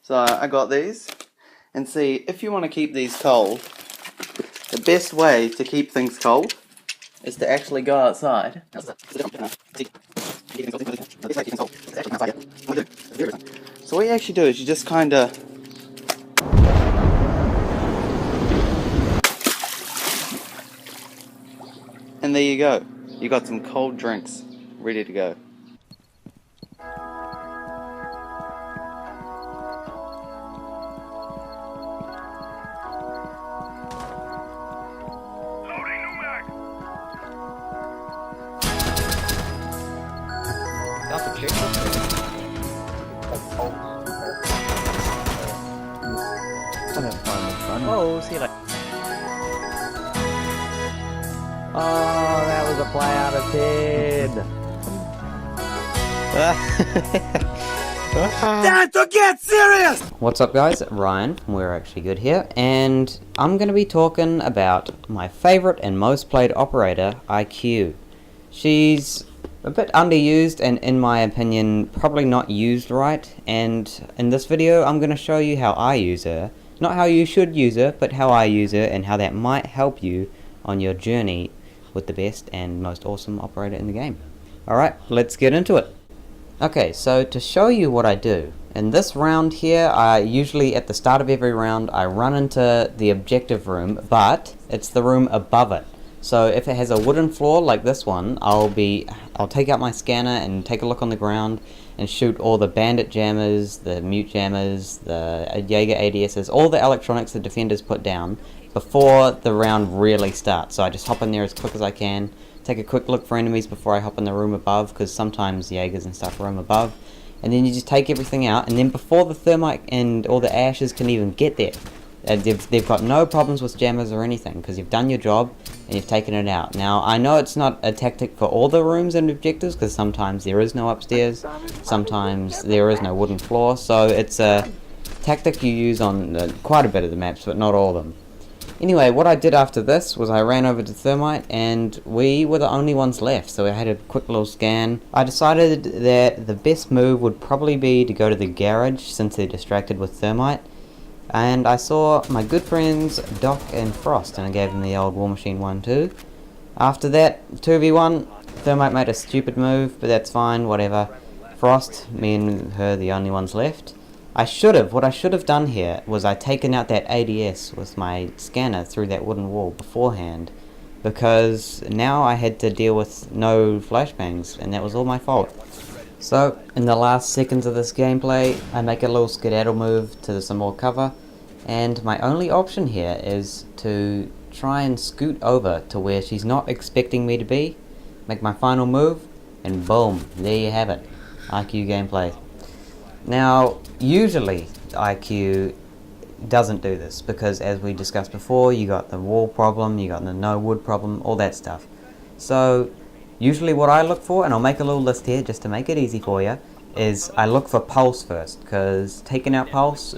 So I got these, and see, if you want to keep these cold, the best way to keep things cold is to actually go outside. So what you actually do is you just kind of and there you go. You got some cold drinks ready to go. Oh, see you later. Oh, that was a play out of 10. Time to get serious! What's up, guys? Ryan from We're Actually Good here, and I'm going to be talking about my favorite and most played operator, IQ. She's a bit underused and, in my opinion, probably not used right, and in this video I'm going to show you how I use her. Not how you should use her, but how I use her and how that might help you on your journey with the best and most awesome operator in the game. Alright, let's get into it. Okay, so to show you what I do, in this round here, I usually at the start of every round I run into the objective room, but it's the room above it. So if it has a wooden floor like this one, I'll take out my scanner and take a look on the ground and shoot all the bandit jammers, the mute jammers, the Jaeger ADSs, all the electronics the defenders put down before the round really starts. So I just hop in there as quick as I can, take a quick look for enemies before I hop in the room above, because sometimes Jaegers and stuff roam above, and then you just take everything out, and then before the thermite and all the ashes can even get there, they've got no problems with jammers or anything, because you've done your job and you've taken it out. Now, I know it's not a tactic for all the rooms and objectives, because sometimes there is no upstairs, sometimes there is no wooden floor, so it's a tactic you use on quite a bit of the maps, but not all of them. Anyway, what I did after this was I ran over to thermite, and we were the only ones left, so I had a quick little scan. I decided that the best move would probably be to go to the garage, since they're distracted with thermite. And I saw my good friends Doc and Frost, and I gave them the old War Machine 1-2. After that, 2v1, Thermite made a stupid move, but that's fine, whatever. Frost, me and her, the only ones left. What I should have done here was I taken out that ADS with my scanner through that wooden wall beforehand, because now I had to deal with no flashbangs, and that was all my fault. So, in the last seconds of this gameplay, I make a little skedaddle move to some more cover, and my only option here is to try and scoot over to where she's not expecting me to be, make my final move, and boom, there you have it. IQ gameplay. Now, usually IQ doesn't do this, because as we discussed before, you got the wall problem, you got the no wood problem, all that stuff. So, usually what I look for, and I'll make a little list here just to make it easy for you, is I look for pulse first, because taking out pulse,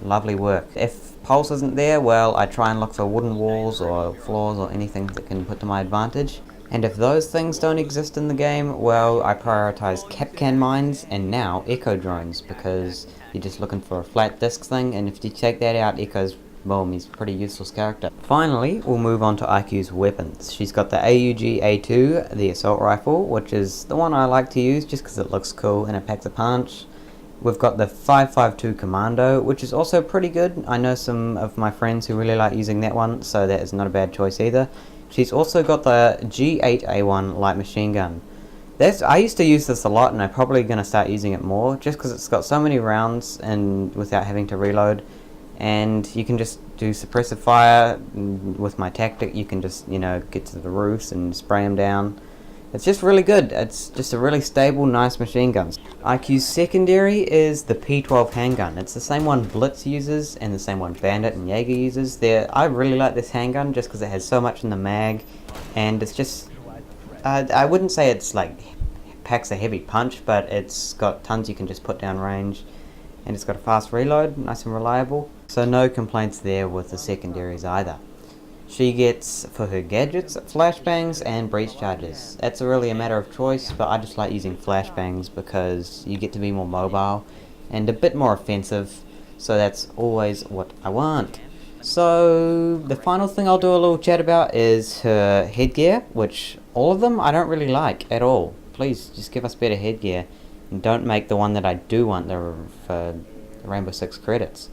lovely work. If pulse isn't there, well, I try and look for wooden walls or floors or anything that can put to my advantage. And if those things don't exist in the game, well, I prioritize Kapkan mines and now Echo drones, because you're just looking for a flat disc thing, and if you take that out, Echo's, boom, he's a pretty useless character. Finally, we'll move on to IQ's weapons. She's got the AUG A2, the assault rifle, which is the one I like to use just because it looks cool and it packs a punch. We've got the 5.52 Commando, which is also pretty good. I know some of my friends who really like using that one, so that is not a bad choice either. She's also got the G8A1 light machine gun. I used to use this a lot, and I'm probably going to start using it more, just because it's got so many rounds and without having to reload. And you can just do suppressive fire. With my tactic, you can just, get to the roofs and spray them down. It's just really good. It's just a really stable, nice machine gun. IQ's secondary is the P12 handgun. It's the same one Blitz uses and the same one Bandit and Jaeger uses. I really like this handgun just because it has so much in the mag, and it's just, I wouldn't say it's like packs a heavy punch, but it's got tons you can just put down range, and it's got a fast reload, nice and reliable. So no complaints there with the secondaries either. She gets, for her gadgets, flashbangs and breach charges. That's really a matter of choice, but I just like using flashbangs because you get to be more mobile, and a bit more offensive, so that's always what I want. So the final thing I'll do a little chat about is her headgear, which all of them I don't really like at all. Please just give us better headgear, and don't make the one that I do want for Rainbow Six credits.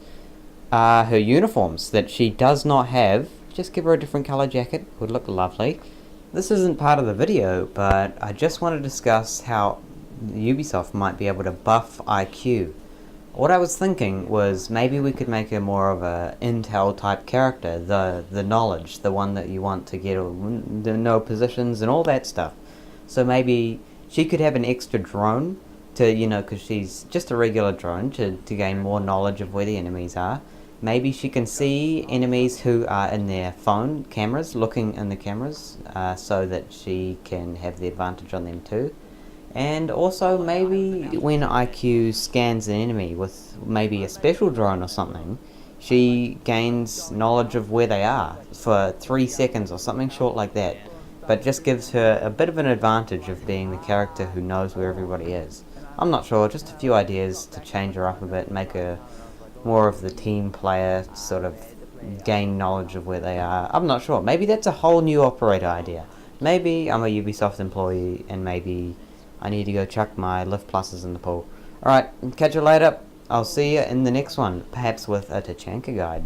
Her uniforms that she does not have, just give her a different colour jacket, would look lovely. This isn't part of the video, but I just want to discuss how Ubisoft might be able to buff IQ. What I was thinking was maybe we could make her more of a intel type character, the knowledge, the one that you want to get the know positions and all that stuff. So maybe she could have an extra drone to, because she's just a regular drone, to gain more knowledge of where the enemies are. Maybe she can see enemies who are in their phone cameras, looking in the cameras, so that she can have the advantage on them too. And also maybe when IQ scans an enemy with maybe a special drone or something, she gains knowledge of where they are for 3 seconds or something short like that. But just gives her a bit of an advantage of being the character who knows where everybody is. I'm not sure, just a few ideas to change her up a bit, make her more of the team player, sort of gain knowledge of where they are. I'm not sure, maybe that's a whole new operator idea. Maybe I'm a Ubisoft employee and maybe I need to go chuck my Lift Pluses in the pool. Alright, catch you later. I'll see you in the next one, perhaps with a Tachanka guide.